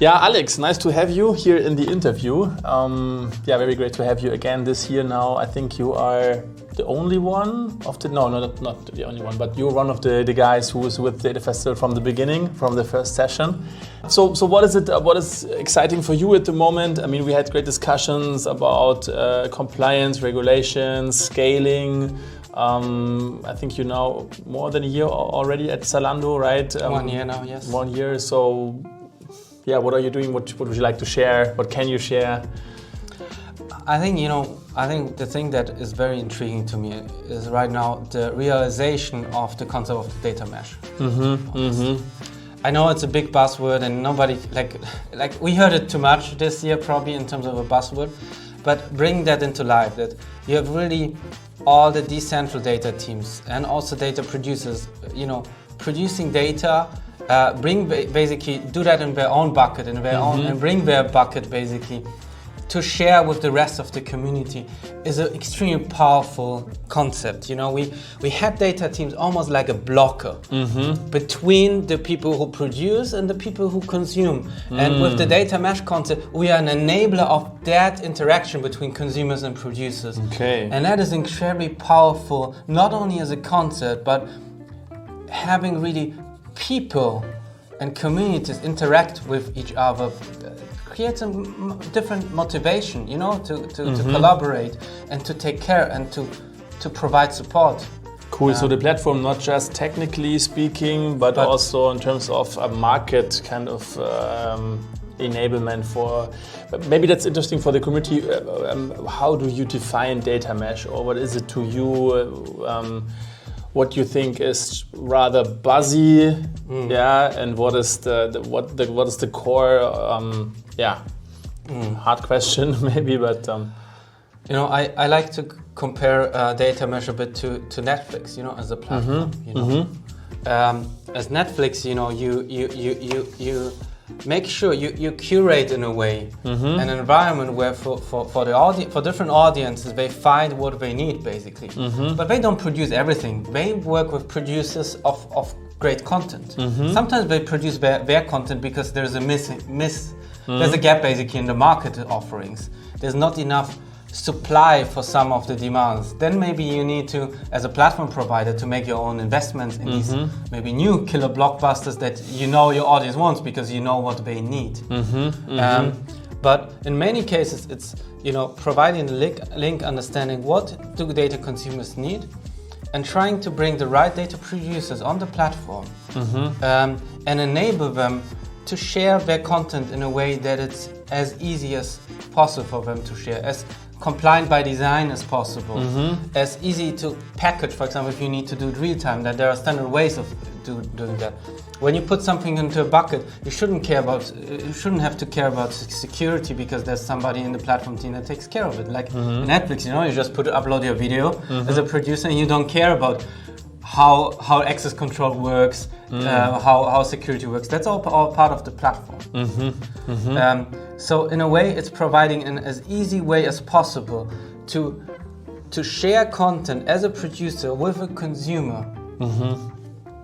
Yeah, Alex, nice to have you here in the interview. Yeah, very great to have you again this year now. I think you are the only one of the, no, not the only one, but you're one of the guys who was with Data Festival from the beginning, from the first session. So what is exciting for you at the moment? I mean, we had great discussions about compliance, regulations, scaling. I think you now more than a year already at Zalando, right? 1 year now, yes. 1 year, so yeah, what are you doing? What would you like to share? What can you share? I think the thing that is very intriguing to me is right now the realization of the concept of the data mesh. I know it's a big buzzword and nobody, like we heard it too much this year probably in terms of a buzzword, but bring that into life, that you have really all the decentral data teams and also data producers, producing data, basically do that in their own bucket, and bring their bucket basically to share with the rest of the community is an extremely powerful concept. We had data teams almost like a blocker between the people who produce and the people who consume. And with the data mesh concept, we are an enabler of that interaction between consumers and producers. Okay. And that is incredibly powerful, not only as a concept, but having really people and communities interact with each other creates a different motivation, to collaborate and to take care and to provide support. Cool. So the platform, not just technically speaking, but also in terms of a market kind of enablement for. Maybe that's interesting for the community. How do you define data mesh, or what is it to you? What you think is rather buzzy, and what is the core? Hard question maybe, but I like to compare data mesh a bit to Netflix, as a platform. As Netflix, you make sure you curate in a way an environment where for different audiences they find what they need basically, but they don't produce everything. They work with producers of great content. Sometimes they produce their content because there's a there's a gap basically in the market offerings. There's not enough supply for some of the demands. Then maybe you need to, as a platform provider, to make your own investments in these maybe new killer blockbusters that your audience wants because you know what they need. But in many cases, it's providing the link, understanding what do data consumers need, and trying to bring the right data producers on the platform and enable them to share their content in a way that it's as easy as possible for them to share, as compliant by design as possible, as easy to package. For example, if you need to do it real time, that there are standard ways of doing that. When you put something into a bucket, you shouldn't have to care about security because there's somebody in the platform team that takes care of it. Like Netflix, you just upload your video as a producer and you don't care about how access control works, how security works. That's all part of the platform. So in a way, it's providing an as easy way as possible to share content as a producer with a consumer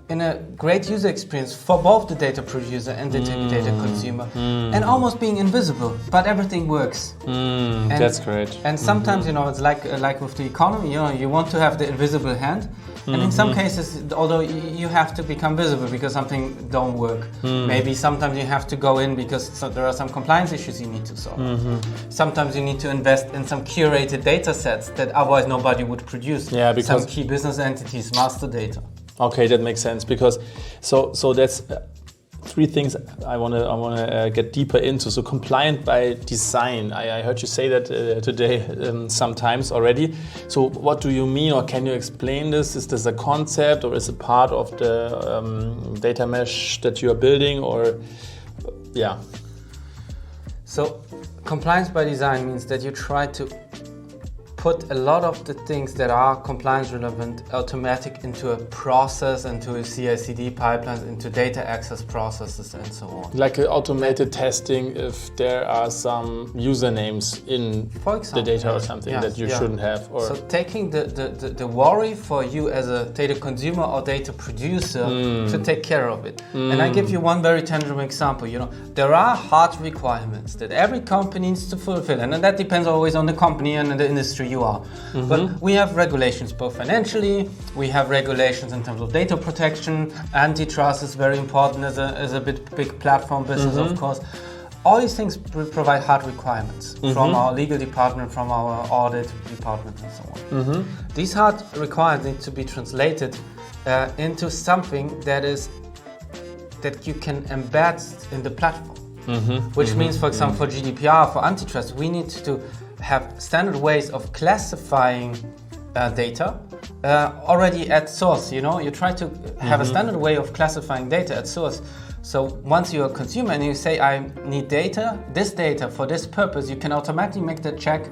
in a great user experience for both the data producer and the data consumer, and almost being invisible, but everything works. That's great. And sometimes, it's like with the economy, you want to have the invisible hand. And in some cases, although you have to become visible because something don't work, maybe sometimes you have to go in because there are some compliance issues you need to solve. Sometimes you need to invest in some curated data sets that otherwise nobody would produce. Yeah, because some key business entities, master data. Okay, that makes sense, because so that's three things I want to get deeper into. So compliant by design. I heard you say that today sometimes already. So what do you mean, or can you explain this? Is this a concept, or is it part of the data mesh that you are building, or yeah? So compliance by design means that you try to put a lot of the things that are compliance relevant automatic into a process, into a CI/CD pipelines, into data access processes and so on. Like automated testing if there are some usernames in For example, the data or something that you shouldn't have. Or so taking the worry for you as a data consumer or data producer to take care of it. And I give you one very tangible example. You know, there are hard requirements that every company needs to fulfill, and that depends always on the company and the industry you are. But we have regulations both financially, we have regulations in terms of data protection, antitrust is very important as a big platform business, of course. All these things provide hard requirements from our legal department, from our audit department and so on. These hard requirements need to be translated into something that you can embed in the platform. Which means, for example, for GDPR, for antitrust, we need to have standard ways of classifying data already at source. You know, you try to have a standard way of classifying data at source. So once you're a consumer and you say, I need data, this data for this purpose, you can automatically make the check.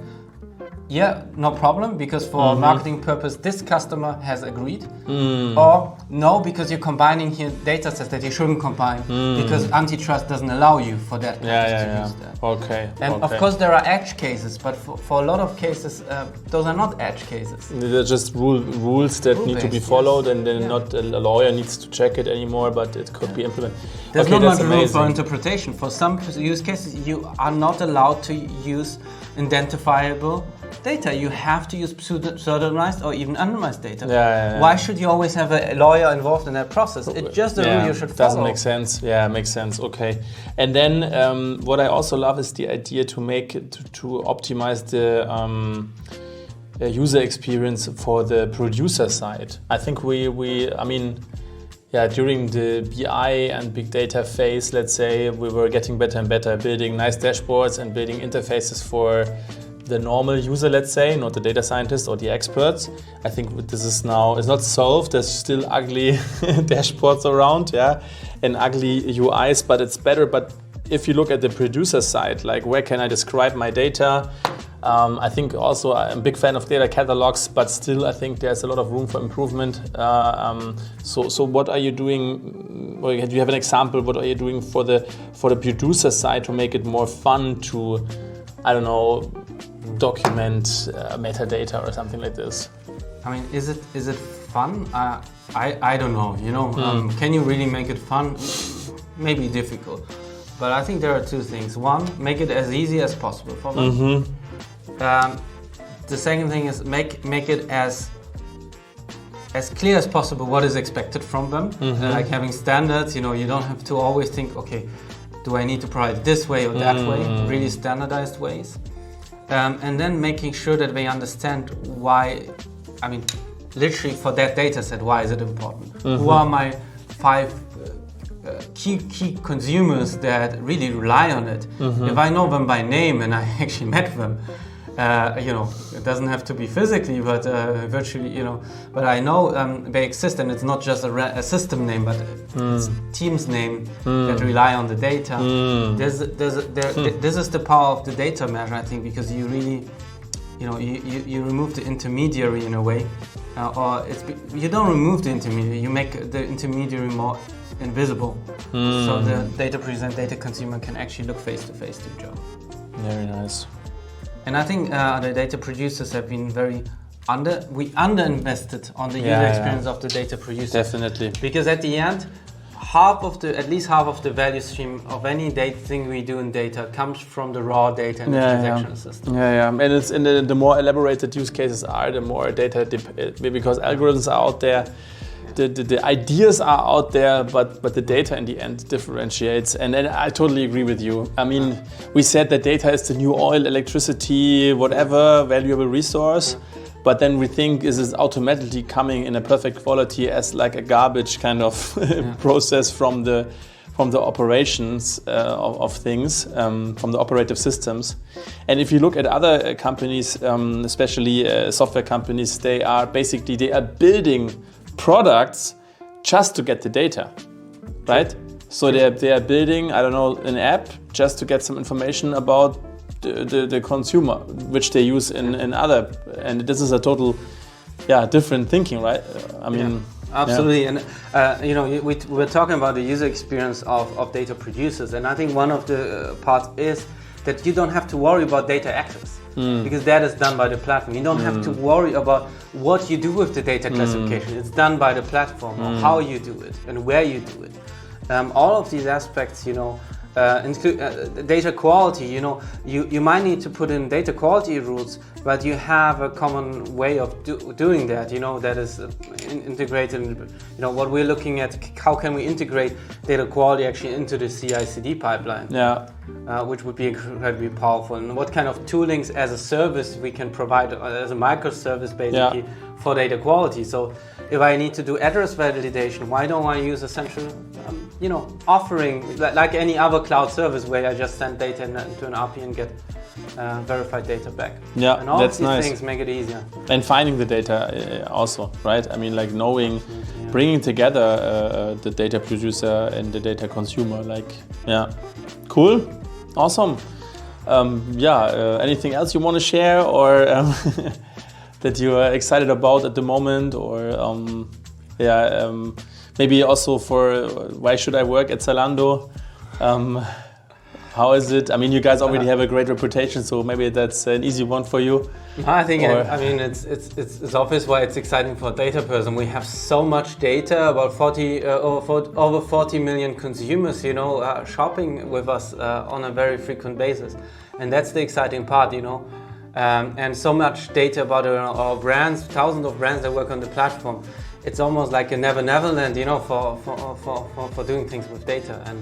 Yeah, no problem, because for marketing purpose, this customer has agreed. Or no, because you're combining here data sets that you shouldn't combine because antitrust doesn't allow you for that purpose to use that. Okay. And of course there are edge cases, but for a lot of cases, those are not edge cases. They're just rules that need to be followed, and then not a lawyer needs to check it anymore, but it could be implemented. There's not much room for interpretation. For some use cases, you are not allowed to use identifiable data. You have to use pseudonymized or even anonymized data. Why should you always have a lawyer involved in that process? It's just a rule you should follow. Doesn't make sense. Yeah, makes sense. Okay. And then what I also love is the idea to optimize the user experience for the producer side. I think during the BI and big data phase, let's say, we were getting better and better, building nice dashboards and building interfaces for the normal user, let's say, not the data scientist or the experts. I think this is now, it's not solved. There's still ugly dashboards around, and ugly UIs, but it's better. But if you look at the producer side, like where can I describe my data? I think also I'm a big fan of data catalogs, but still I think there's a lot of room for improvement. So what are you doing? Or do you have an example? What are you doing for the producer side to make it more fun to, I don't know, document metadata or something like this? I mean, is it fun? I don't know. You know, can you really make it fun? Maybe difficult, but I think there are two things. One, make it as easy as possible for them. The second thing is make it as clear as possible what is expected from them. Like having standards, you know, you don't have to always think, okay, do I need to provide it this way or that way? Really standardized ways. And then making sure that they understand why, I mean, literally for that data set, why is it important? Who are my 5 key consumers that really rely on it? If I know them by name and I actually met them, you know, it doesn't have to be physically, but virtually, you know, but I know they exist, and it's not just a system name, but it's team's name that rely on the data. This is the power of the data measure, I think, because you really, you know, you remove the intermediary in a way, or you don't remove the intermediary, you make the intermediary more invisible, so the data consumer can actually look face to face to the job. Very nice. And I think the data producers have been underinvested on the user experience of the data producers. Definitely. Because at the end, at least half of the value stream of any data thing we do in data comes from the raw data and the transactional system. And it's the more elaborated use cases are, the more data, because algorithms are out there. The ideas are out there, but the data in the end differentiates. And I totally agree with you. I mean, we said that data is the new oil, electricity, whatever, valuable resource. But then we think, is it automatically coming in a perfect quality as like a garbage kind of process from the operations of things, from the operative systems. And if you look at other companies, especially software companies, they are building products just to get the data, right? So they are building, I don't know, an app just to get some information about the consumer, which they use in other, and this is a total, different thinking, right? I mean, absolutely. And we're talking about the user experience of data producers, and I think one of the parts is that you don't have to worry about data access, because that is done by the platform. You don't have to worry about what you do with the data classification. It's done by the platform, or how you do it and where you do it. All of these aspects, include data quality. You might need to put in data quality rules, but you have a common way of doing that. That is integrated. What we're looking at, how can we integrate data quality actually into the CI/CD pipeline? Which would be incredibly powerful. And what kind of toolings as a service we can provide as a microservice basically for data quality. So if I need to do address validation, why don't I use a central offering like any other cloud service where I just send data into an API and get verified data back? And all of these things make it easier. And finding the data also, right? I mean, like knowing, bringing together the data producer and the data consumer. Cool, awesome. Anything else you want to share, or that you are excited about at the moment, or maybe also for why should I work at Zalando? How is it? I mean, you guys already have a great reputation, so maybe that's an easy one for you. I think it's obvious why it's exciting for a data person. We have so much data, about over 40 million consumers, shopping with us on a very frequent basis, and that's the exciting part, and so much data about our brands, thousands of brands that work on the platform. It's almost like a never land, for doing things with data, and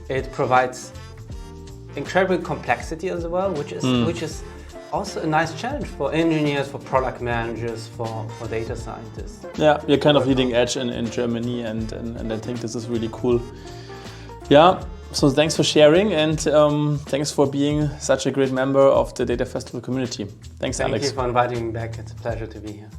it provides incredible complexity as well, which is also a nice challenge for engineers, for product managers, for data scientists. Yeah, you're kind of leading edge in Germany, and I think this is really cool. Yeah, so thanks for sharing, and thanks for being such a great member of the Data Festival community. Thanks, Alex. Thank you for inviting me back. It's a pleasure to be here.